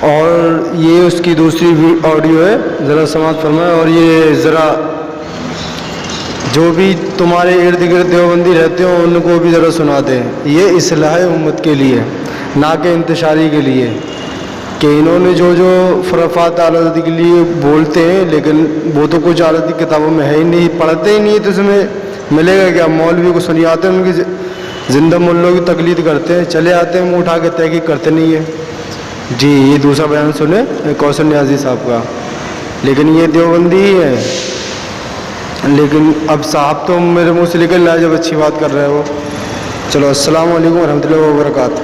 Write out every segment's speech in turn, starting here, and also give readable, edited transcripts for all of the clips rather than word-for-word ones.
اور یہ اس کی دوسری آڈیو ہے، ذرا سماعت فرمائیں. اور یہ ذرا جو بھی تمہارے ارد گرد دیوبندی رہتے ہو ان کو بھی ذرا سنا دیں. یہ اصلاح امت کے لیے نہ کہ انتشاری کے لیے، کہ انہوں نے جو خرافات اعلیٰ حضرت کے لیے بولتے ہیں لیکن وہ تو کچھ اعلیٰ حضرت کی کتابوں میں ہے ہی نہیں، پڑھتے ہی نہیں، تو اس میں ملے گا کیا؟ مولوی کو سنیاتے ہیں، ان کی زندہ ملوں کی تقلید کرتے ہیں، چلے آتے ہیں منہ اٹھا کے، تحقیق کرتے نہیں ہیں. جی یہ دوسرا بیان سنیں کوثر نیازی صاحب کا. لیکن یہ دیوبندی ہی ہے، لیکن اب صاحب تو میرے منہ سے نکل رہا ہے جب اچھی بات کر رہے ہو. چلو السلام علیکم ورحمۃ اللہ وبرکاتہ.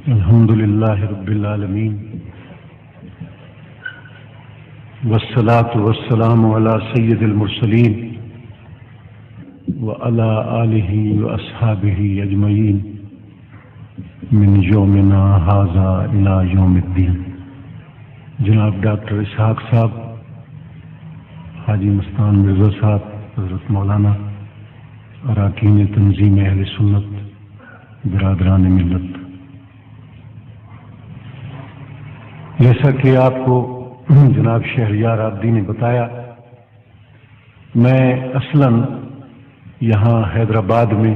الحمدللہ رب العالمین والصلاة والسلام علی سید المرسلین وعلی آلہ واصحابہ اجمعین من یومنا ھذا الی یوم الدین. جناب ڈاکٹر اسحاق صاحب، حاجی مستان مرزا صاحب، حضرت مولانا، اراکین تنظیم اہل سنت، برادران ملت، جیسا کہ آپ کو جناب شہریار آبدی نے بتایا، میں اصلاً یہاں حیدرآباد میں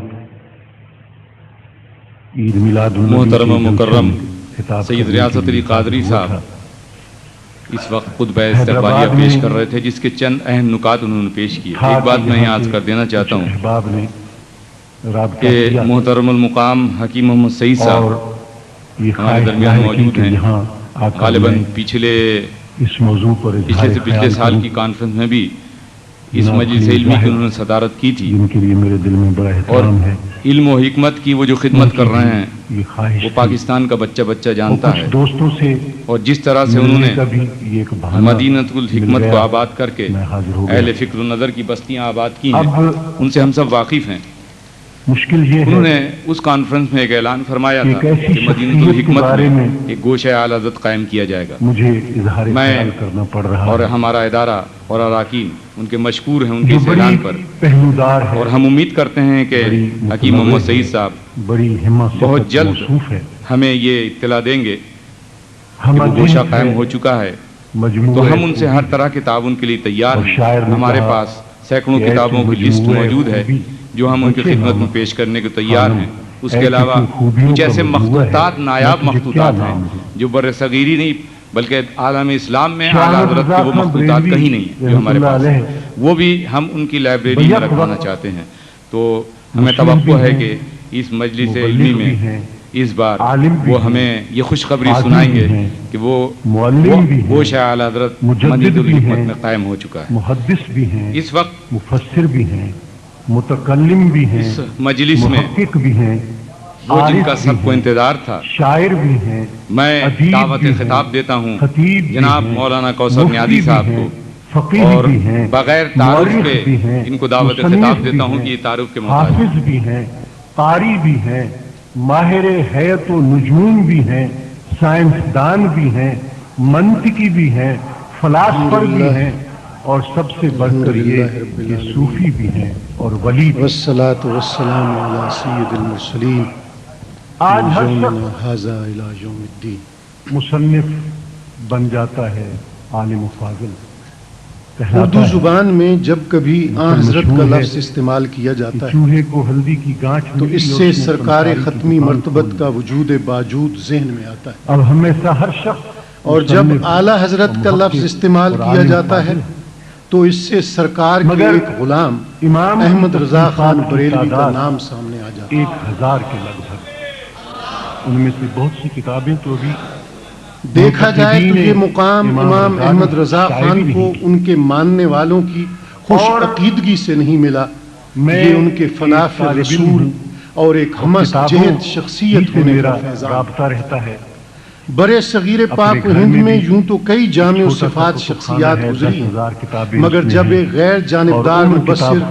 عید میلاد النبی محترم و مکرم سید ریاست علی قادری صاحب اس وقت خطبہ استقبالیہ پیش کر رہے تھے، جس کے چند اہم نکات انہوں نے پیش کیے. ایک بات میں یہاں عرض کر دینا چاہتا ہوں کہ محترم المقام حکیم محمد سعید صاحب ہمارے درمیان موجود ہیں. غالباً پچھلے سے پچھلے سال کی کانفرنس میں بھی اس مجلس علمی کی انہوں نے صدارت کی تھی، جن کے لیے میرے دل میں بڑا اور احترام ہے. علم و حکمت کی وہ جو خدمت کر رہے ہیں وہ پاکستان کا بچہ بچہ جانتا ہے. دوستوں سے اور جس طرح سے انہوں نے مدینۃ الحکمت کو آباد کر کے اہل فکر و نظر کی بستیاں آباد کی ہیں، ان سے ہم سب واقف ہیں. مشکل یہ انہوں نے اس کانفرنس میں ایک اعلان فرمایا تھا کہ مدینۃ الحکمت میں ایک گوشہ اعلی حضرت قائم کیا جائے گا. مجھے اظہار خیال کرنا پڑ رہا اور ہمارا ادارہ اور اراکین ان کے مشکور ہیں ان کے اس اعلان پر، پہلودار ہے، اور ہم امید کرتے ہیں کہ حکیم محمد سعید صاحب بڑی ہمت بہت جلد ہمیں یہ اطلاع دیں گے کہ وہ گوشہ قائم ہو چکا ہے. تو ہم ان سے ہر طرح کے تعاون کے لیے تیار ہیں. ہمارے پاس سینکڑوں کتابوں کی لسٹ موجود ہے جو ہم ان کی خدمت میں پیش کرنے کو تیار ہیں. اس کے علاوہ کچھ ایسے مخطوطات، نایاب مخطوطات ہیں جو بر صغیری نہیں بلکہ عالم اسلام میں اعلیٰ حضرت کے وہ مخطوطات کہیں نہیں ہیں جو ہمارے پاس ہیں، وہ بھی ہم ان کی لائبریری میں رکھوانا چاہتے ہیں. تو ہمیں توقع ہے کہ اس مجلس علمی میں اس بار وہ ہمیں یہ خوشخبری سنائیں گے کہ وہ گوشہ اعلیٰ حضرت مدینۃ الحکمت میں قائم ہو چکا ہے. محدث بھی ہیں، اس وقت مفسر بھی ہیں، متکلم بھی ہیں، اس مجلس میں محقق بھی ہیں، وہ جن کا سب کو انتظار تھا، شاعر بھی ہیں، میں دعوت خطاب دیتا ہوں جناب مولانا کوثر نیازی صاحب کو، فقیہ اور بھی ہیں، بغیر تعارف مورخ کے بھی ہیں، ان کو دعوت مصنف خطاب دیتا بھی ہوں ہیں، کہ یہ تعارف کے محتاج ہیں. حافظ بھی ہیں، قاری بھی ہیں، ماہر حیات و نجوم بھی ہیں، سائنسدان بھی ہیں، منطقی بھی ہیں، فلاسفر بھی ہیں، اور سب سے بڑھ کر یہ کہ صوفی بھی ہیں اور ولی بھی. والصلاة والسلام علی سید المرسلین آج ہر یومنا شخص ھذا الی یوم الدین. مصنف بن جاتا ہے، عالم و فاضل کہلاتا اردو ہے. زبان میں جب کبھی آن حضرت کا لفظ استعمال کیا جاتا ہے چوہے کو ہلدی کی گانٹھ تو ملی اس اور سے نے سرکار پنساری کی ختمی دکان مرتبت کھولی. کا وجود باجود ذہن میں آتا ہے. اب ہمیشہ ہر شخص اور جب مصنف اعلیٰ حضرت کا اور لفظ محقق استعمال اور کیا عالم جاتا ہے فاضل تو اس سے سرکار کے مگر ایک غلام امام احمد رضا خان کی بریلوی کا تعداد نام سامنے آ جاتا ہے. 1000 کے لگ بھگ. ان میں سے بہت سی کتابیں تو ابھی دیکھا جائے تو یہ مقام امام احمد رضا خان کو ان کے ماننے والوں کی خوش عقیدگی سے نہیں ملا، یہ ان کے فنا فی رسول اور ایک ہمس جہد شخصیت ہونے کا فیضان. رابطہ رہتا ہے. برے صغیر پاک و ہند میں یوں تو کئی جامع و صفات شخصیات گزری ہیں، مگر جب ایک غیر جانبدار مبصر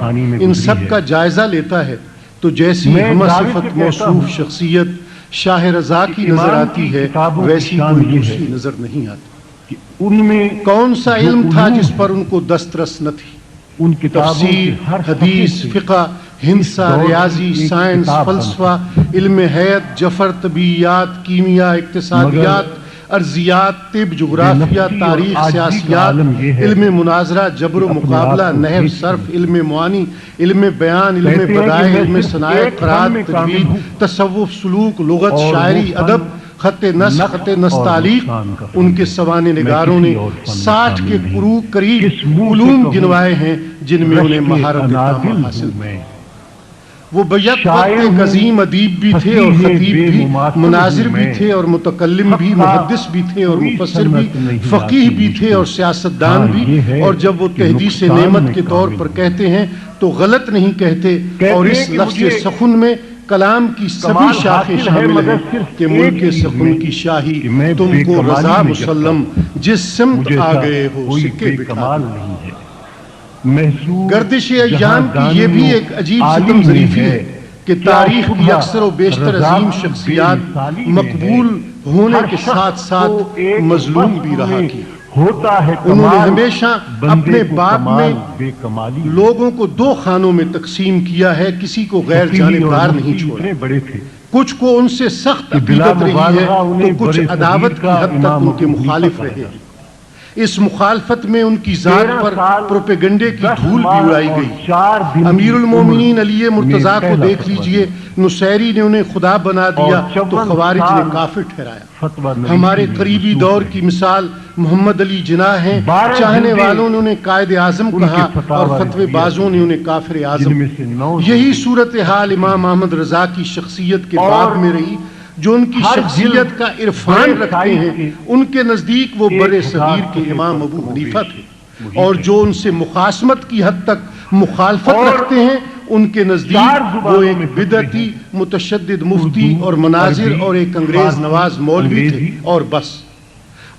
ان سب کا جائزہ لیتا ہے تو جیسی ہمہ صفت موصوف شخصیت شاہ رضا کی نظر آتی ہے ویسی کوئی دوسری نظر نہیں آتی. ان میں کون سا علم تھا جس پر ان کو دسترس نہ تھی؟ ان کتابوں تفسیر، کے ہر حدیث، فقہ، ہندسہ، ریاضی، سائنس، فلسفہ، علم حیات، جفر، طبیعیات، کیمیا، اقتصادیات، ارضیات، طب، جغرافیہ، تاریخ، سیاسیات، علم مناظرہ، جبر و مقابلہ، نحو، صرف، علم معانی، علم بیان، علم بدائع، علم صنائع، قرات، تجوید، تصوف، سلوک، لغت، شاعری، ادب، خط نسخ، خط نستعلیق، ان کے سوانح نگاروں نے 60 کے قریب علوم گنوائے ہیں جن میں انہیں مہارت تامہ حاصل ہے۔ وہ بیک وقت ایک عظیم ادیب بھی تھے اور خطیب بھی، مناظر بھی تھے اور متکلم بھی، محدث بھی تھے اور مفسر بھی، فقیہ بھی تھے اور سیاستدان بھی، اور جب وہ تحدیث نعمت کے طور پر کہتے ہیں تو غلط نہیں کہتے، اور اس لفظ سخن میں کلام کی سبھی شاخیں شامل ہیں کہ ملک سخن کی شاہی تم کو رضا مسلم، جس سمت آ گئے ہو سکے بٹھا۔ گردش ایام کی یہ بھی ایک عجیب ستم ظریفی ہے کہ تاریخ کی اکثر و بیشتر عظیم شخصیات مقبول ہونے کے ساتھ ساتھ مظلوم بھی رہا کی۔ انہوں نے ہمیشہ اپنے باب میں لوگوں کو 2 خانوں میں تقسیم کیا ہے، کسی کو غیر جانبدار نہیں چھوڑا۔ کچھ کو ان سے سخت عقیدت رہی ہے تو کچھ عداوت کی حد تک ان کے مخالف رہے۔ اس مخالفت میں ان کی ذات پر پروپیگنڈے کی دھول بھی اڑائی گئی۔ امیر المومنین علی مرتضیٰ کو دیکھ لیجئے، نصیری نے انہیں خدا بنا دیا تو خوارج نے کافر ٹھہرایا۔ ہمارے قریبی دور کی مثال محمد علی جناح ہیں، چاہنے والوں نے انہیں قائد اعظم کہا اور فتوی بازوں نے انہیں کافر اعظم۔ یہی صورتحال امام احمد رضا کی شخصیت کے باب میں رہی۔ جو ان کی شخصیت کا عرفان رکھتے ہیں ان کے نزدیک وہ بر صغیر کے امام ابو حنیفہ تھے، اور جو ان سے مخاصمت کی حد تک مخالفت رکھتے ہیں ان کے نزدیک وہ ایک بدعتی متشدد مفتی اور مناظر اور ایک انگریز نواز مولوی تھے، اور بس۔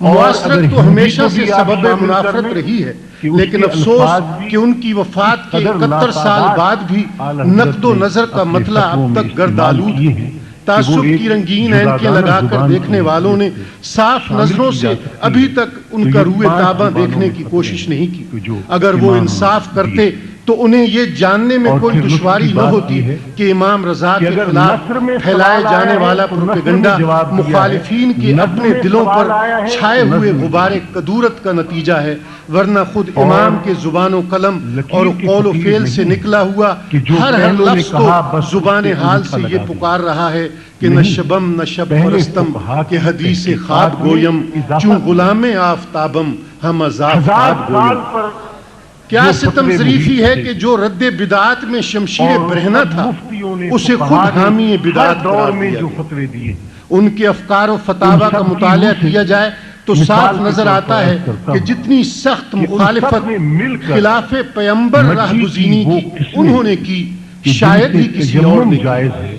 معاصرت تو ہمیشہ سے سبب منافرت رہی ہے، لیکن افسوس کہ ان کی وفات کے 71 سال بعد بھی نقد و نظر کا مطلع اب تک گردآلود ہے۔ تعصب کی رنگین اینکیں لگا کر دیکھنے والوں نے صاف نظروں سے ابھی تک ان کا روئے تاباں دیکھنے کی کوشش نہیں کی۔ اگر وہ انصاف کرتے تو انہیں یہ جاننے میں کوئی دشواری نہ ہوتی کہ امام رضا کے خلاف پھیلائے جانے والا پروپیگنڈا مخالفین کے اپنے دلوں پر چھائے ہوئے غبار کدورت کا نتیجہ ہے، ورنہ خود امام کے زبان و قلم اور قول و فعل سے نکلا ہوا ہر لفظ تو زبان حال سے یہ پکار رہا ہے کہ نہ شبم نہ شب پرستم کہ حدیث خواب گویم، چون غلام آفتابم ہم آفتاب گویم۔ کیا ستم ظریفی ہے کہ جو رد بدعات میں شمشیر برہنہ تھا اسے خود حامی بدعات قرار دیا گیا۔ ان کے افکار و فتاوی کا مطالعہ کیا جائے تو صاف نظر آتا ہے کہ جتنی سخت مخالفت خلاف پیمبر راہگزینی کی انہوں نے کی شاید ہی کسی اور نے کی۔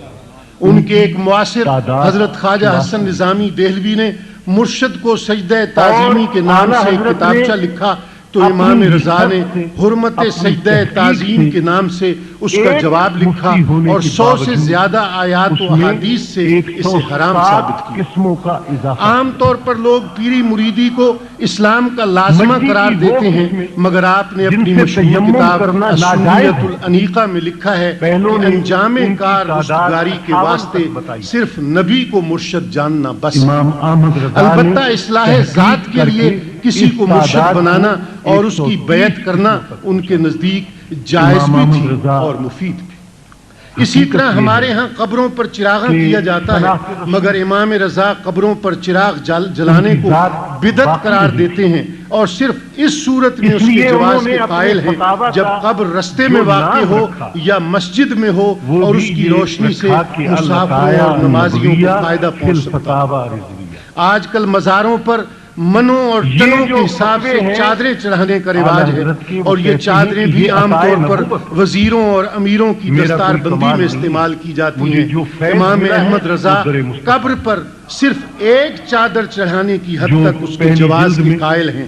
ان کے ایک معاصر حضرت خواجہ حسن نظامی دہلوی نے مرشد کو سجدہ تعظیمی کے نام سے ایک کتابچہ لکھا تو امام رضا نے حرمت سجدہ تعظیم کے نام سے اس کا جواب لکھا اور 100 سے زیادہ آیات و احادیث سے اسے حرام ثابت کیا۔ عام طور پر لوگ پیری مریدی کو اسلام کا لازمہ قرار دیتے ہیں، مگر آپ نے اپنی مشہور کتاب السنیۃ الانیقہ میں لکھا ہے کہ انجام کار رستگاری کے واسطے صرف نبی کو مرشد جاننا بس۔ البتہ اصلاح ذات کے لیے کسی کو مرشد بنانا اور اس کی بیعت کرنا ان کے نزدیک جائز بھی تھی اور مفید بھی۔ اسی طرح ہمارے ہاں قبروں پر چراغاں کیا جاتا ہے، مگر امام رضا قبروں پر چراغ جلانے کو بدعت قرار دیتے ہیں، اور صرف اس صورت میں اس کے جواز کے قائل ہیں جب قبر رستے میں واقع ہو یا مسجد میں ہو اور اس کی روشنی سے مسافروں اور نمازیوں کو فائدہ پہنچ سکتا ہے۔ آج کل مزاروں پر منوں اور ٹنوں کے حساب سے چادریں چڑھانے کا رواج ہے، اور یہ چادریں بھی عام طور پر وزیروں اور امیروں کی دستار بندی میں استعمال کی جاتی ہیں۔ امام احمد رضا قبر پر صرف ایک چادر چڑھانے کی حد تک اس کے جواز کے قائل ہیں،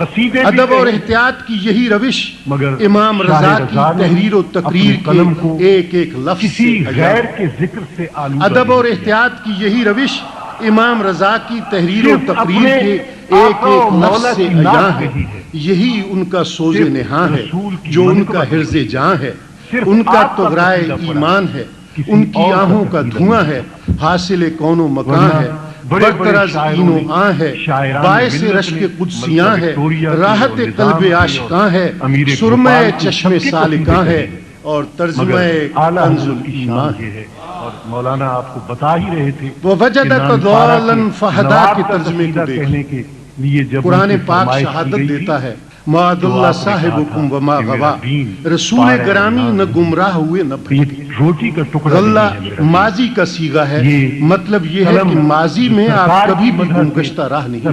ادب اور احتیاط کی یہی روش امام رضا کی تحریر و تقریر کے ایک ایک لفظ سے غیر کے ذکر سے ادب اور احتیاط کی یہی روش امام رضا کی تحریر و تقریر کے ایک ایک لفظ سے عیاں ہے. یہی ان کا سوز نہاں ہے جو ان کا حرز جاں ہے. ان کا طغرائے ایمان ہے, ان کی آہوں کا دھواں ہے, حاصل کون و مکان ہے, برطرز این و آن ہے, باعث رشک قدسیاں ہے, راحت قلب عاشقاں ہے, سرمہ چشم سالکاں ہے, اور ترجمہ کنز الایمان ہے. اور مولانا آپ کو بتا ہی رہے تھے وَوَجَدَكَ ضَالًا فَهَدَىٰ کے ترجمے کو دیکھیں. قرآن پاک شہادت دیتا ہے مَعَدَ اللَّهِ صَاحِبُكُمْ وَمَا غَوَىٰ, رسول گرامی نہ گمراہ ہوئے نہ بھٹکے. روٹی کا ٹکڑا غلہ ماضی کا صیغہ ہے, مطلب یہ ہے کہ ماضی میں آپ کبھی بھی گمگشتہ راہ نہیں.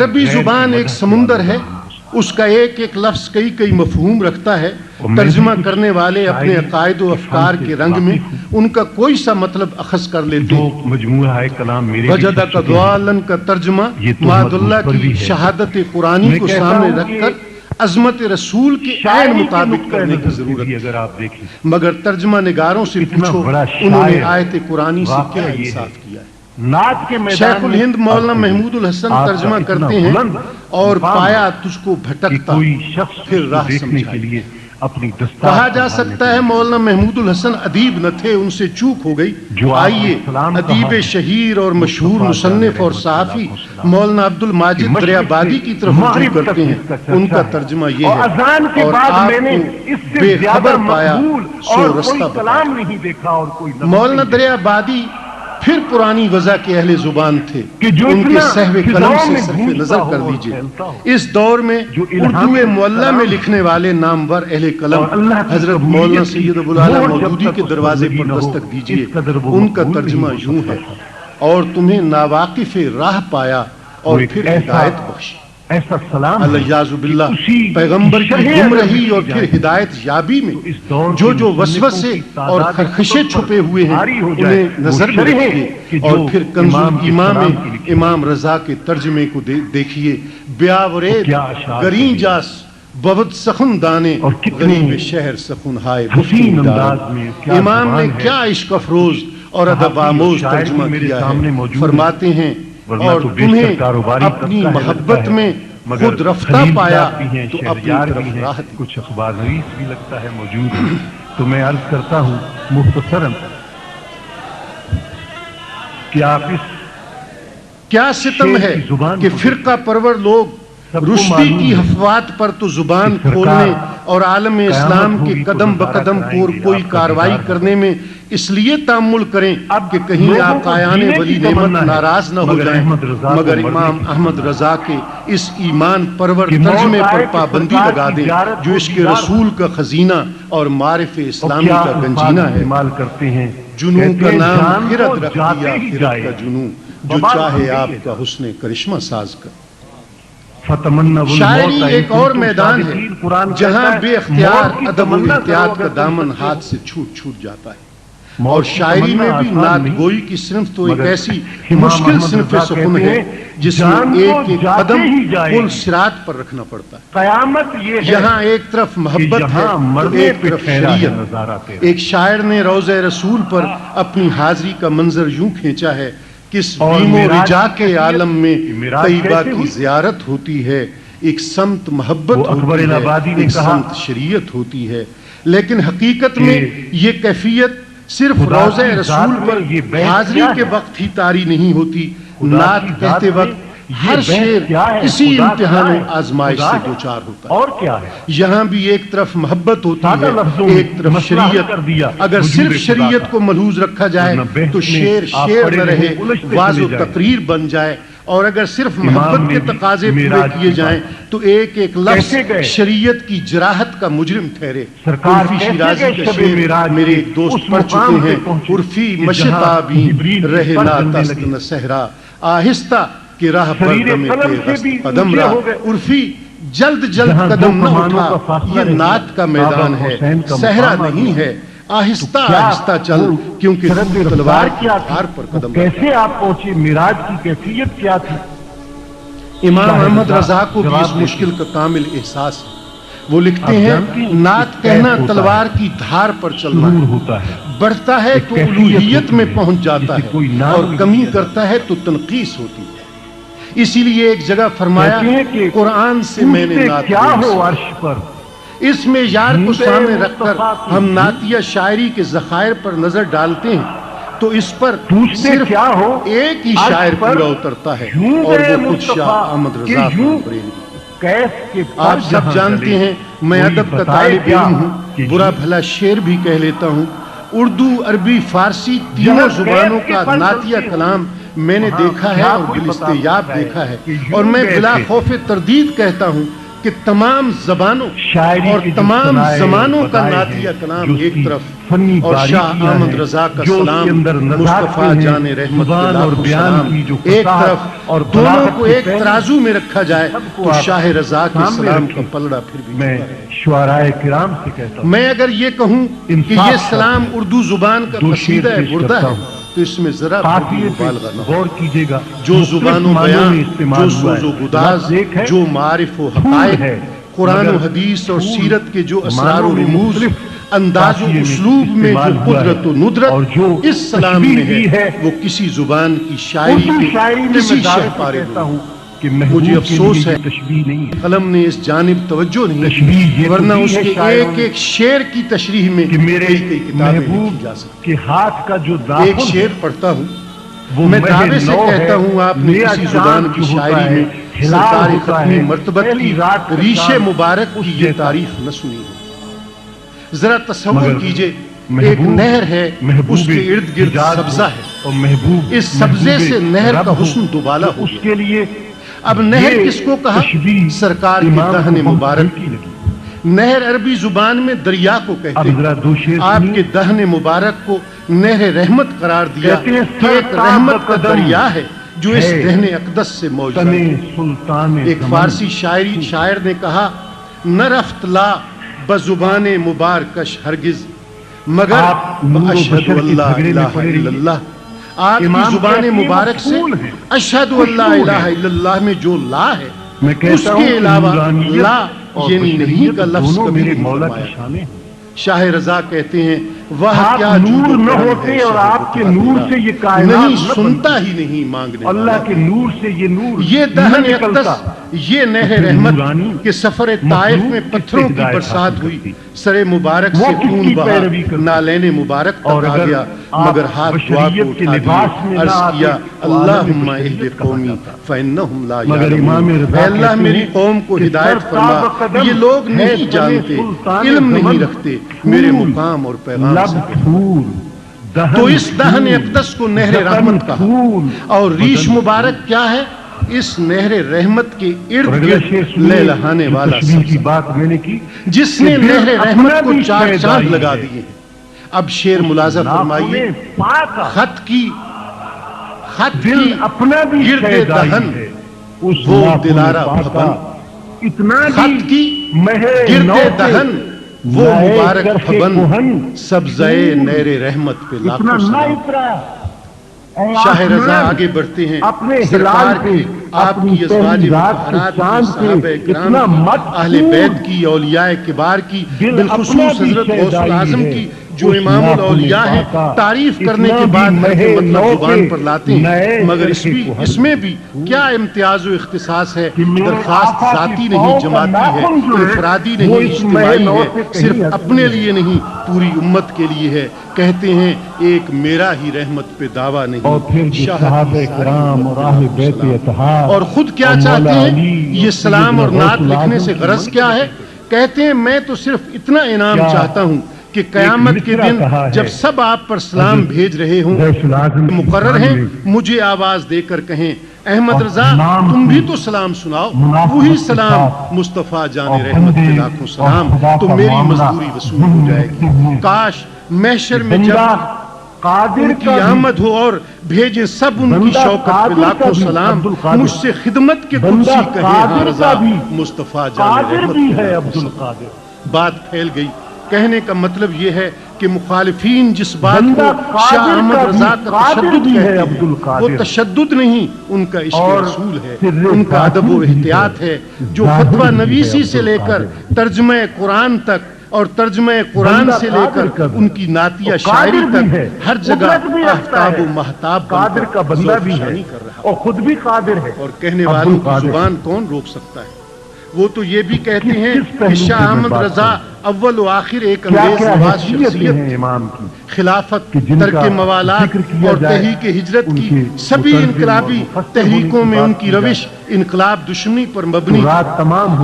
عربی زبان ایک سمندر ہے, اس کا ایک ایک لفظ کئی کئی مفہوم رکھتا ہے. ترجمہ کرنے والے اپنے عقائد و افکار کے رنگ میں ان کا کوئی سا مطلب اخذ کر لیتے ہیں. مجموعہ ہے کلام میرے وجدک ضالًا کا ترجمہ معد اللہ کی شہادت قرآنی کو سامنے رکھ کر عظمت رسول کے عین مطابق کرنے کی ضرورت ہے. اگر آپ دیکھیں مگر ترجمہ نگاروں سے پوچھو انہوں نے آیت قرآنی سے کیا انصاف کیا ہے. شیخ الہند مولانا محمود الحسن ترجمہ کرتے ہیں اور پایا تجھ کو بھٹکتا پھر راہ سمجھائی. کہا جا سکتا ہے مولانا محمود الحسن ادیب نہ تھے, ان سے چوک ہو گئی. آئیے ادیب شہیر اور مشہور مصنف اور صحافی مولانا عبد الماجد دریابادی کی طرف رجوع کرتے ہیں. ان کا ترجمہ یہ ہے, اور آپ کو بے خبر پایا سو رستہ بتایا. مولانا دریابادی پھر پرانی وضع کے اہل زبان تھے. ان کے سہو قلم سے صرف نظر کر دیجئے. اس دور میں اردو معلّہ میں لکھنے والے نامور اہل قلم حضرت مولانا سید ابو العالیٰ مودودی کے دروازے پر دستک دیجئے. ان کا ترجمہ یوں ہے, اور تمہیں ناواقف راہ پایا اور پھر ہدایت بخشی. ایسا سلام الیاذ باللہ, پیغمبر کی گمراہی اور پھر ہدایت یابی میں جو وسوسے اور خرخشیں چھپے ہوئے ہیں انہیں نظر میں رکھیے. اور پھر کنز الایمان میں امام رضا کے ترجمے کو دیکھیے. بیاورید گرین جاس بہت سخن دانے غریب شہر سخن ہائے حسین دان. امام نے کیا عشق افروز اور ادب آموز ترجمہ کیا ہے. فرماتے ہیں اور تمہیں اپنی محبت میں خود رفتہ پایا تو اپنی طرف راہ دی. کچھ اخبار نویس بھی لگتا ہے موجود ہے, تو میں عرض کرتا ہوں مختصراً کہ آپ اس کیا ستم ہے کہ فرقہ پرور لوگ رشدی کی حفوات پر تو زبان کھولنے اور عالم اسلام کے قدم بقدم کوئی کاروائی کرنے میں اس لیے تامل کریں کہ کہیں آقایان ولی نعمت ناراض نہ ہو جائیں, مگر امام احمد رضا کے اس ایمان پرور ترجمے پر پابندی لگا دیں جو عشق رسول کا خزینہ اور معرف اسلامی کا گنجینہ ہے. جنوں کا نام خرد رکھ دیا, خرد کا جنوں جو چاہے آپ کا حسن کرشمہ ساز کر. شاعری ایک اور میدان ہے جہاں بے اختیار ادب و احتیاط کا دامن ہاتھ سے چھوٹ جاتا ہے. اور شاعری میں بھی نعت گوئی کی صنف تو ایک ایسی مشکل صنف سخن ہے جس میں ایک ایک قدم پل صراط پر رکھنا پڑتا ہے. قیامت یہ ہے یہاں ایک طرف محبت ہے تو ایک طرف شریعت. ایک شاعر نے روضہ رسول پر اپنی حاضری کا منظر یوں کھینچا ہے, کس بیم و رجا کے عالم میں طیبہ کی زیارت ہوتی ہے, ایک سمت محبت ہوتی ہے, ایک سمت شریعت ہوتی ہے. لیکن حقیقت میں یہ کیفیت صرف روضہ رسول پر حاضری کے وقت ہی طاری نہیں ہوتی. نعت کہتے وقت ہر شعر اسی امتحان و آزمائش سے دوچار ہوتا ہے. اور کیا ہے, یہاں بھی ایک طرف محبت ہوتی ہے, ایک طرف شریعت. اگر صرف شریعت کو ملحوظ رکھا جائے تو شعر نہ رہے, واز و تقریر بن جائے. اور اگر صرف محبت کے تقاضے پورے کیے جائیں تو ایک ایک لفظ شریعت کی جراحت کا مجرم ٹھہرے. عرفی شیرازی کا شعر میرے ایک دوست پڑھ چکے ہیں. عرفی مشتابی رہنا تست نہ صحرا, آہستہ کہ راہ پر دم پیغست قدم را. عرفی جلد قدم نہ اٹھا, یہ نعت کا میدان ہے, صحرا نہیں ہے. آہستہ آہستہ چل کیونکہ تلوار کی دھار پر قدم. کیسے آپ پہنچے, معراج کی کیفیت کیا تھی؟ امام احمد رضا کو بھی اس مشکل کا کامل احساس ہے. وہ لکھتے ہیں نعت کہنا تلوار کی دھار پر چلنا ہے. بڑھتا ہے تو الوہیت میں پہنچ جاتا ہے اور کمی کرتا ہے تو تنقیص ہوتی ہے. اسی لیے ایک جگہ فرمایا قرآن سے میں نے نعت کیا ہو عرش پر. اس میں یار کو سامنے رکھ کر ہم نعتیہ شاعری کے ذخائر پر نظر ڈالتے ہیں تو اس پر صرف کیا ہو ایک ہی شاعر پورا اترتا ہے اور وہ خود شاہ احمد رضا بریلوی. آپ سب جانتے ہیں میں ادب کا طالب علم ہوں, برا بھلا شعر بھی کہہ لیتا ہوں. اردو, عربی, فارسی تینوں زبانوں کا نعتیہ کلام میں نے دیکھا ہے اور دلستیاب دیکھا ہے, اور میں بلا خوف تردید کہتا ہوں کہ تمام زبانوں اور تمام زمانوں کا نعتیہ کلام ایک طرف اور شاہ احمد رضا کا سلام مصطفیٰ جان رحمت کے لاکھوں سلام ایک طرف, اور دونوں کو ایک ترازو میں رکھا جائے تو شاہ رضا کے سلام کا پلڑا پھر بھی میں شعراء کرام سے کہتا ہوں. میں اگر یہ کہوں کہ یہ سلام اردو زبان کا قصیدہ بردہ ہے تو اس میں ذرا مبالغہ نہ غور کیجیے گا. جو زبان و بیان, جو سوز و گداز, جو معارف و حقائق, قرآن و حدیث اور سیرت کے جو اسرار و رموز, انداز و اسلوب میں جو قدرت و ندرت اس سلام میں ہے وہ کسی زبان کی شاعری کے کسی شہپارے میں. مجھے افسوس ہے قلم نے اس جانب توجہ نہیں, ورنہ اس کے ایک ایک شعر کی تشریح میں کئی کتابیں لکھی جا سکتی. کہ ہاتھ کا جو ایک شعر پڑھتا ہوں میں دعوے سے کہتا ہوں آپ نے کسی زبان کی شاعری میں سرکار ختمی مرتبت کی ریش مبارک کی یہ تعریف نہ سنی ہو. ذرا تصور کیجئے ایک نہر ہے, اس کے ارد گرد سبزہ ہے, اس سبزے سے نہر کا حسن دوبالا ہو اس کے لیے. اب نہر کس کو کہا؟ سرکار کے دہن مبارک کی. نہر عربی زبان میں دریا کو کہتے ہیں. آپ کے دہن مبارک کو نہر رحمت قرار دیا کہ ایک رحمت کا دریا ہے جو اس دہن اقدس سے موجود ہے. ایک فارسی شاعر نے کہا نہ رفت لا بزبان مبارکش ہرگز مگر اشہد واللہ الہ الا اللہ. آپ کی زبان مبارک سے اشہد واللہ الہ الا اللہ میں جو لا ہے اس کے علاوہ لا یعنی نہیں کا لفظ کبھی نہیں فرمایا. شاہ رضا کہتے ہیں وہ کیا نور نہ ہوتے اور آپ کے نور سے یہ کائنات نہیں سنتا ہی نہیں مانگنے اللہ کے نور سے یہ نور یہ دہن اقدس, یہ نہر رحمت کے سفر طائف میں پتھروں کی برسات ہوئی, سر مبارک سے خون بہا, نالین مبارک تک آ گیا مگر ہاتھ دعا کو اٹھا دیے, عرض کیا اللہم اہد قومی فإنہم لا یعلمون. اے اللہ میری قوم کو ہدایت فرما, یہ لوگ نہیں جانتے, علم نہیں رکھتے میرے مقام اور پیغام سے. تو اس دہن اقدس کو نہر رحمت کہا, اور ریش مبارک کیا ہے؟ اس نہر رحمت کے ارد گرد لہلہانے والا سبزہ جس نے نہر رحمت کو چار چاند لگا دیے. اب شعر ملاحظہ فرمائیے, خط کی گرد دہن وہ دلارہ بھبن, خط کی گرد دہن وہ مبارک بھبن, سبزۂ نہر رحمت پہ لاکھوں سلام. شاہ رضا آگے بڑھتے ہیں, سرکار کے آپ کی ازواج مطہرات کی, صحابہ کرام, اہل بیت کی, اولیاء کبار کی, بالخصوص حضرت غوث الاعظم کی جو امام الاولیاء ہیں, تعریف کرنے کے بعد مطلب زبان پر لاتے ہیں. مگر اس میں بھی کیا امتیاز و اختصاص ہے. درخواست ذاتی نہیں جماعتی ہے, انفرادی نہیں اجتماعی ہے, صرف اپنے لیے نہیں پوری امت کے لیے ہے. کہتے ہیں ایک میرا ہی رحمت پہ دعویٰ نہیں, صحابہ کرام اور اہل بیت اطہار, اور خود کیا چاہتے ہیں یہ سلام اور نعت لکھنے سے غرض کیا ہے؟ کہتے ہیں میں تو صرف اتنا انعام چاہتا ہوں کہ قیامت کے دن جب سب آپ پر سلام بھیج رہے ہوں مقرر ہیں مجھے آواز دے کر کہیں احمد رضا تم بھی تو سلام سناؤ, وہی سلام مصطفیٰ جان رحمت کے لاکھوں سلام, تو میری مزدوری وصول ہو جائے گی. کاش محشر میں جب ان کی آمد ہو اور بھیجیں سب ان کی شوکت پہ لاکھوں سلام, مجھ سے خدمت کے قدسی کہے رضا مصطفیٰ جان رحمت. بات پھیل گئی. کہنے کا مطلب یہ ہے کہ مخالفین جس بات کو شاہ احمد رضا کا تشدد کہتے ہیں وہ تشدد نہیں، ان کا عشق رسول ہے، ان کا ادب و احتیاط ہے، جو فتویٰ نویسی سے لے کر ترجمہ قرآن تک اور ترجمہ قرآن سے لے کر ان کی نعتیہ شاعری تک ہر جگہ آفتاب و مہتاب قادر کا بندہ بھی ہے اور خود بھی قادر ہے، اور کہنے والوں کی زبان کون روک سکتا ہے؟ وہ تو یہ بھی کہتے ہیں کہ شاہ احمد رضا اول و آخر ایک انگریز نواز شخصیت، امام کی خلافت، ترک موالات اور تحریک ہجرت کی سبھی انقلابی تحریکوں میں ان کی روش انقلاب دشمنی پر مبنی،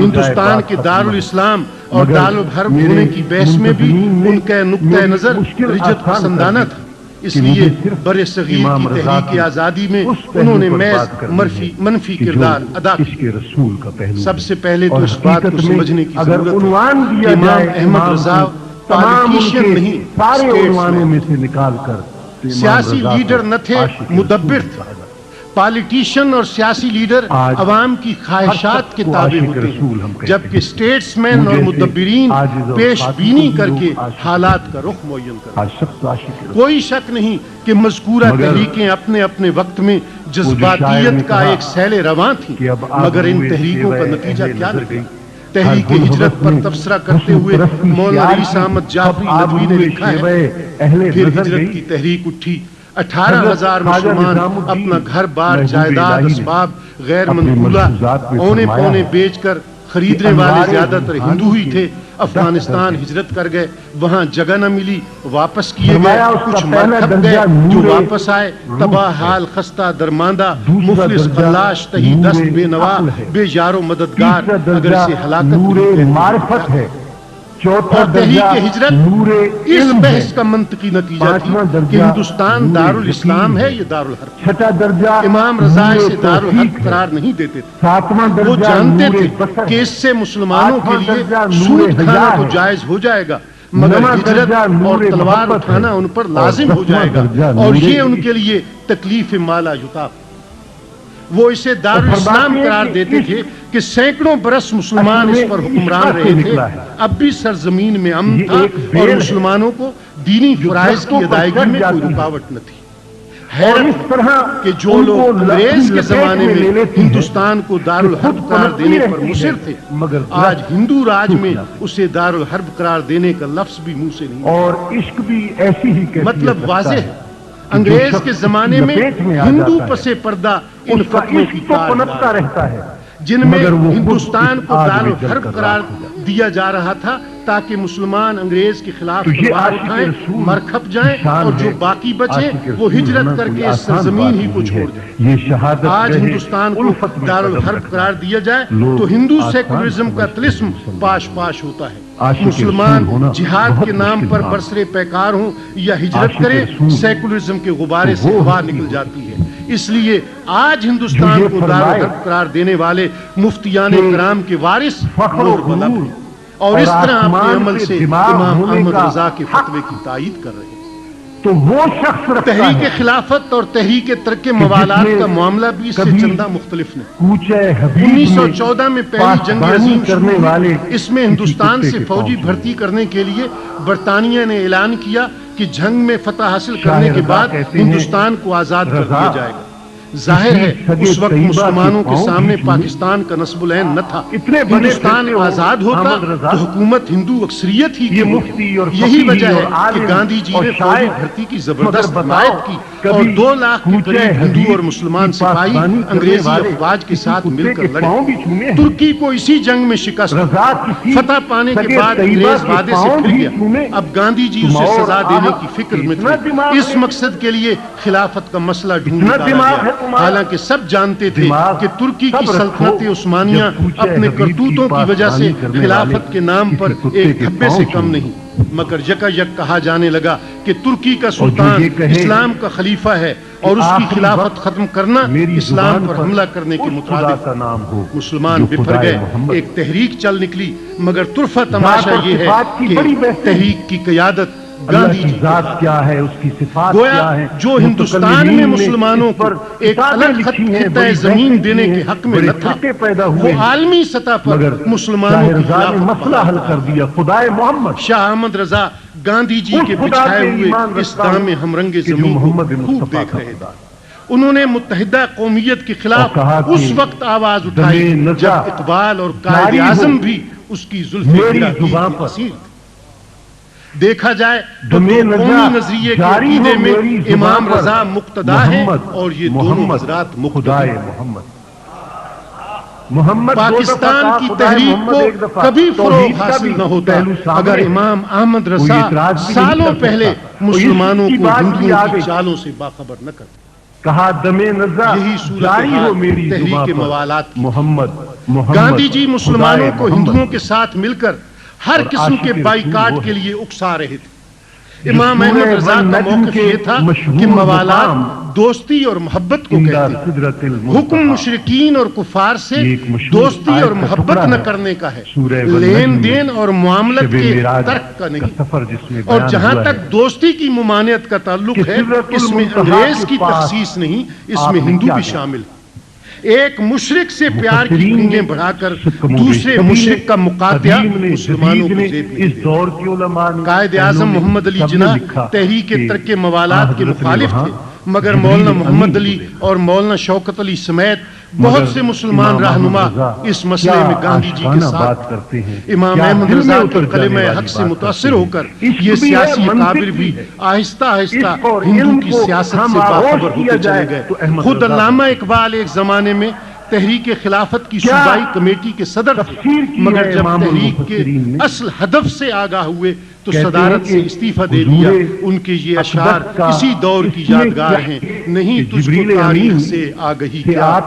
ہندوستان کے دارالاسلام اور دارالحرب ہونے کی بحث میں بھی ان کا نقطہ نظر رجت پسندانہ تھا، اس لیے بر صغیر کی تحریک آزادی میں انہوں نے محض منفی کردار ادا کیا۔ سب سے پہلے تو اس بات کو سمجھنے کی ضرورت ہے کہ امام احمد رضا پالیٹیشین نہیں، سیاسی لیڈر نہ تھے، مدبر تھے۔ پالیٹیشین اور سیاسی لیڈر عوام کی خواہشات کے تابع ہوتے ہیں، جبکہ سٹیٹس مین اور مدبرین پیش بینی کر کے حالات کا رخ معین کرتے ہیں۔ کوئی شک نہیں کہ مذکورہ تحریکیں اپنے اپنے وقت میں جذباتیت کا ایک سیل رواں تھیں، مگر ان تحریکوں کا نتیجہ کیا نکلا؟ تحریک ہجرت پر تبصرہ کرتے ہوئے مولانا رئیس احمد جعفری ندوی نے لکھا ہے، پھر ہجرت کی تحریک اٹھی، 18,000 مسلمان اپنا گھر بار جائیداد اسباب غیر منقولہ اونے پونے بیچ کر، خریدنے والے زیادہ تر ہندو ہی تھے، افغانستان ہجرت کر گئے، وہاں جگہ نہ ملی، واپس کیے گئے، کچھ مر کھپ گئے، جو واپس آئے تباہ حال، خستہ درماندہ، مفلس خلاش، تہی دست بے نوا، بے یار و مددگار، اگر اسے ہلاکت ہے۔ اور تحریک ہجرت اس بحث کا منطقی نتیجہ تھی کہ ہندوستان دارالاسلام ہے یہ دارالحرب۔ امام رضا اسے دارالحرب قرار نہیں دیتے تھے، وہ جانتے تھے کہ اس سے مسلمانوں کے لیے سود کھانا تو جائز ہو جائے گا، مگر ہجرت اور تلوار اٹھانا ان پر لازم ہو جائے گا، اور یہ ان کے لیے تکلیف مالا یطاق۔ وہ اسے دارالاسلام قرار دیتے تھے کہ سینکڑوں برس مسلمان اس پر حکمران رہے تھے، اب بھی سرزمین میں امن تھا اور مسلمانوں کو دینی فرائض کی ادائیگی میں کوئی رکاوٹ نہ تھی۔ حیرت کہ جو لوگ انگریز کے زمانے میں ہندوستان کو دارالحرب قرار دینے پر مصر تھے، آج ہندو راج میں اسے دارالحرب قرار دینے کا لفظ بھی منہ سے نہیں، اور عشق بھی ایسی ہی مطلب واضح ہے۔ انگریز کے زمانے میں ہندو پس پردہ ان فتووں کی پنپتا رہتا ہے جن میں ہندوستان کو دارالحرب قرار دیا جا رہا تھا تاکہ مسلمان انگریز کے خلاف تلوار اٹھائیں، مر کھپ جائیں، اور جو باقی بچے وہ ہجرت کر کے اس سرزمین ہی کو چھوڑ دیں۔ آج ہندوستان کو دارالحرب قرار دیا جائے تو ہندو سیکولرزم کا طلسم پاش پاش ہوتا ہے۔ مسلمان جہاد کے نام پر برسر پیکار ہوں یا ہجرت کریں، سیکولرزم کے غبارے سے ہوا نکل جاتی ہے۔ اس لیے آج ہندوستان کو دارالحرب قرار دینے والے مفتیان کرام کے وارث نور بلب ہیں، اور اس طرح اپنے عمل سے امام احمد رضا کے فتوے کی تائید کر رہے ہیں۔ تو وہ شخص تحریک خلافت اور تحریک ترک موالات کا معاملہ بھی اس سے چندہ مختلف نہیں۔ 1914 میں پہلی جنگ عظیم شروع ہوئی، اس میں ہندوستان سے فوجی بھرتی کرنے کے لیے برطانیہ نے اعلان کیا کہ جنگ میں فتح حاصل کرنے کے بعد ہندوستان کو آزاد کر دیا جائے گا۔ ظاہر ہے اس وقت مسلمانوں کے سامنے پاکستان کا نصب العین نہ تھا۔ ہندوستان آزاد ہوتا تو حکومت ہندو اکثریت ہی کی، یہی وجہ ہے کہ گاندھی جی نے فوجی بھرتی کی زبردست حمایت کی اور 2 لاکھ کے قریب ہندو اور مسلمان سپاہی انگریزی افواج کے ساتھ مل کر لڑے۔ ترکی کو اسی جنگ میں شکست ہوئی، فتح پانے کے بعد انگریز وعدے سے پھر گیا، اب گاندھی جی اسے سزا دینے کی فکر میں تھے۔ اس مقصد کے لیے خلافت کا مسئلہ ڈھونڈ نکالا گیا، حالانکہ سب جانتے تھے کہ ترکی کی سلطنت عثمانیہ اپنے کرتوتوں کی وجہ سے خلافت کے نام پر ایک دھبے سے کم نہیں، مگر یکا یک کہا جانے لگا کہ ترکی کا سلطان اسلام کا خلیفہ ہے اور اس کی خلافت ختم کرنا اسلام پر حملہ کرنے کے مترادف۔ مسلمان بفر گئے، ایک تحریک چل نکلی، مگر طرفہ تماشا یہ ہے کہ تحریک کی قیادت گاندھی جی ذات کیا ہے، اس کی صفات کیا ہے، جو ہندوستان میں مسلمانوں پر ایک الگ خطۂ زمین دینے کے حق میں نہ تھا، وہ عالمی سطح پر مسلمانوں کی مسئلہ حل کر دیا۔ خدائے محمد شاہ احمد رضا گاندھی جی کے بچھائے ہوئے اس دام ہم رنگ زمین کو خوب دیکھ رہے تھے۔ انہوں نے متحدہ قومیت کے خلاف اس وقت آواز اٹھائی جب اقبال اور قائد اعظم بھی اس کی زلف کی اسیر تھے۔ دیکھا جائے تو قومی نظریے کے عقیدے میں امام رضا مقتدا ہے اور یہ دونوں حضرات مقتدی پاکستان کی تحریک کو کبھی فروغ حاصل نہ ہوتا اگر امام احمد رضا سالوں پہلے مسلمانوں کو ہندوؤں کی چالوں سے باخبر نہ کرتے۔ کہا دمے نزا یہی جاری ہو میری تحریک موالات کی۔ محمد گاندھی جی مسلمانوں کو ہندوؤں کے ساتھ مل کر ہر قسم کے بائیکاٹ کے لیے اکسا رہے تھے۔ امام احمد رضا کا موقف یہ تھا کہ موالات دوستی اور محبت کو کہتے ہیں، حکم مشرکین اور کفار سے دوستی اور محبت نہ کرنے کا ہے، لین دین اور معاملت کے ترک کا نہیں۔ اور جہاں تک دوستی کی ممانعت کا تعلق ہے، اس میں انگریز کی تخصیص نہیں، اس میں ہندو بھی شامل ہے۔ ایک مشرک سے پیار کی گونگیں بڑھا کر دوسرے مشرک کا مقاطعہ مسلمانوں کو زیب نہیں دیتا۔ قائد اعظم محمد علی جناح تحریک ترک موالات کے مخالف تھے، مگر مولانا محمد علی اور مولانا شوکت علی سمیت بہت سے مسلمان رہنما اس مسئلے میں گاندھی جی کے ساتھ کرتے ہیں۔ امام احمد رضا کے کلمہ حق سے متاثر ہو کر یہ سیاسی اکابر بھی آہستہ آہستہ ہندو کی سیاست سے باخبر ہوتے چلے گئے۔ خود علامہ اقبال ایک زمانے میں تحریک خلافت کی صوبائی کمیٹی کے صدر تھے، مگر جب تحریک کے اصل ہدف سے آگاہ ہوئے تو صدارت سے استعفیٰ دے دیا۔ ان کے یہ اشعار اسی دور کی یادگار ہیں، نہیں تجھ کو تاریخ سے آگہی کیا،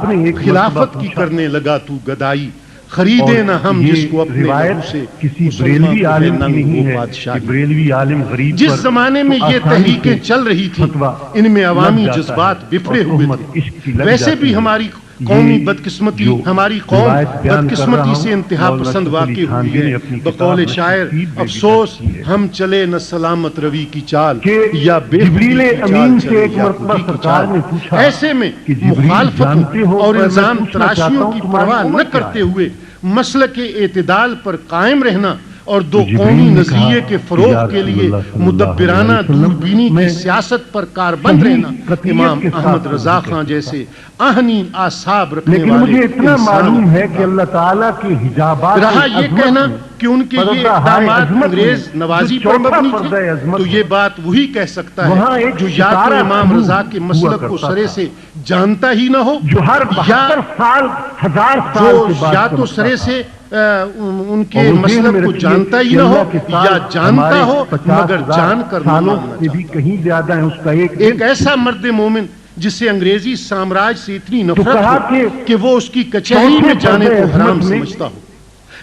خلافت کی کرنے لگا تو گدائی، خریدے نہ ہم جس کو اپنے لہو سے، کسی بریلوی عالم کی نہیں ہے کہ بریلوی عالم غریب جس زمانے میں یہ تحریکیں چل رہی تھیں ان میں عوامی جذبات بفرے ہوئے تھے۔ ویسے بھی ہماری قومی بدقسمتی، ہماری قوم بدقسمتی سے انتہا پسند واقع ہوئی ہے۔ بقول شاعر افسوس ہم چلے نہ سلامت روی کی چال، یا جبریل امین سے ایک مرتبہ سرکار نے پوچھا، ایسے میں مخالفتوں اور الزام تراشیوں کی پرواہ نہ کرتے ہوئے مسلک اعتدال پر قائم رہنا اور دو قومی نظریے کے فروغ کے لیے مدبرانہ دوربینی کی سیاست پر کاربند رہنا امام احمد رضا خان جیسے آہنی اعصاب رکھنے والے لیکن مجھے اتنا معلوم ہے کہ اللہ تعالیٰ کے حجابات رہا یہ کہنا کہ ان کے یہ اقدامات انگریز نوازی پر مبنی تھے تو یہ بات وہی کہہ سکتا ہے جو یا تو امام رضا کے مسلک کو سرے سے جانتا ہی نہ ہو، جو ہر 72 سال 1000 سال یا تو سرے سے ان کے مسلک کو جانتا ہی نہ ہو یا جانتا ہو مگر جان کر نہ ماننا بھی کہیں زیادہ ہے۔ اس کا ایک ایسا مرد مومن جسے انگریزی سامراج سے اتنی نفرت ہو کہ وہ اس کی کچہری میں جانے کو حرام سمجھتا ہو،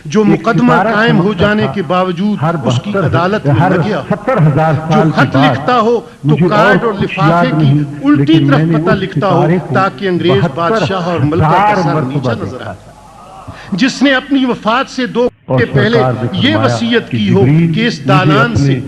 جو مقدمہ قائم ہو جانے کے باوجود اس کی عدالت میں نہ گیا ہو، جو خط لکھتا ہو تو کارڈ اور لفافے کی الٹی طرف پتہ لکھتا ہو تاکہ انگریز بادشاہ اور ملکہ کا سر نیچا نظر آئے، جس نے اپنی وفات سے 2 کے پہلے یہ وصیت کی ہو کہ اس دالان سے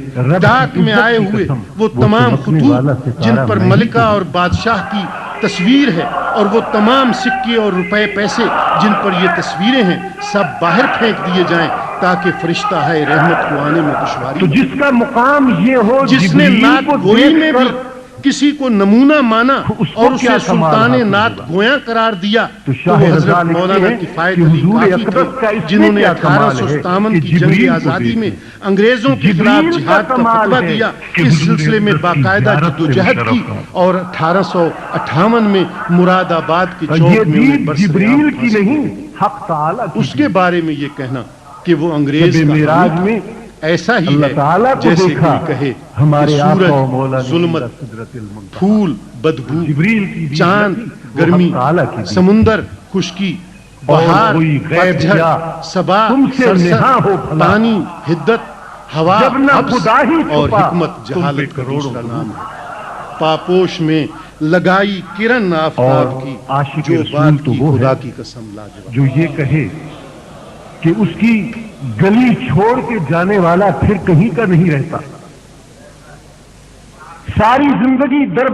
ڈاک میں آئے ہوئے وہ تمام خطوط جن پر ملکہ اور بادشاہ کی تصویر ہے اور وہ تمام سکے اور روپے پیسے جن پر یہ تصویریں ہیں سب باہر پھینک دیے جائیں تاکہ فرشتہ ہے رحمت کو آنے میں دشواری، تو جس کا مقام یہ ہو، جس نے نعت گوئی میں بھی کسی کو نمونہ مانا اور اسے سلطان نعت گویاں قرار دیا تو وہ حضرت مولانا کفایت علی کافی تھے، جنہوں نے 1857 کی جنگ آزادی میں انگریزوں کے خلاف جہاد کا فتویٰ دیا، اس سلسلے میں باقاعدہ جدوجہد کی اور 1858 میں مراد آباد کے چوک میں جبریل کی نہیں حق تعالی اس کے بارے میں یہ کہنا کہ وہ انگریز کا میں ایسا ہی ہے جیسے کوئی کہے کہ سورج ظلمت، پھول بدبو، چاند گرمی، سمندر خشکی، بہار پتجھڑ، صبا سرسر، پانی حدت، ہوا حبس اور حکمت جہالت کا دوسرا نام ہے۔ پاپوش میں لگائی کرن آفتاب کی جو بات کی خدا کی قسم لاجواب، جو یہ کہے کہ اس کی گلی چھوڑ کے جانے والا پھر کہیں کا نہیں رہتا، ساری زندگی در